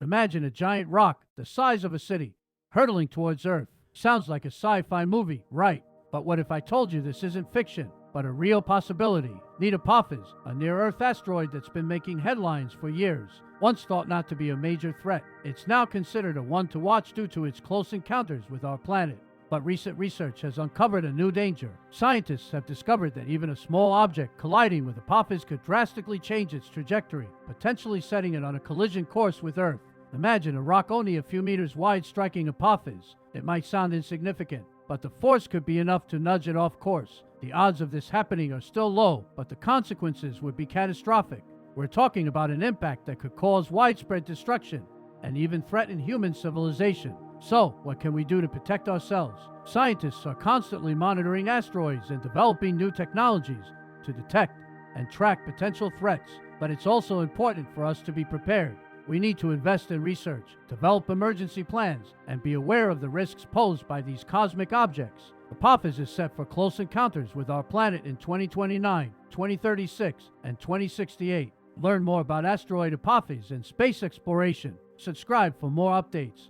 Imagine a giant rock the size of a city hurtling towards Earth. Sounds like a sci-fi movie, right? But what if I told you this isn't fiction, but a real possibility? Meet Apophis, a near-Earth asteroid that's been making headlines for years. Once thought not to be a major threat, it's now considered a one to watch due to its close encounters with our planet. But recent research has uncovered a new danger. Scientists have discovered that even a small object colliding with Apophis could drastically change its trajectory, potentially setting it on a collision course with Earth. Imagine a rock only a few meters wide striking Apophis. It might sound insignificant, but the force could be enough to nudge it off course. The odds of this happening are still low, but the consequences would be catastrophic. We're talking about an impact that could cause widespread destruction and even threaten human civilization. So, what can we do to protect ourselves? Scientists are constantly monitoring asteroids and developing new technologies to detect and track potential threats, but it's also important for us to be prepared. We need to invest in research, develop emergency plans, and be aware of the risks posed by these cosmic objects. Apophis is set for close encounters with our planet in 2029, 2036, and 2068. Learn more about asteroid Apophis and space exploration. Subscribe for more updates.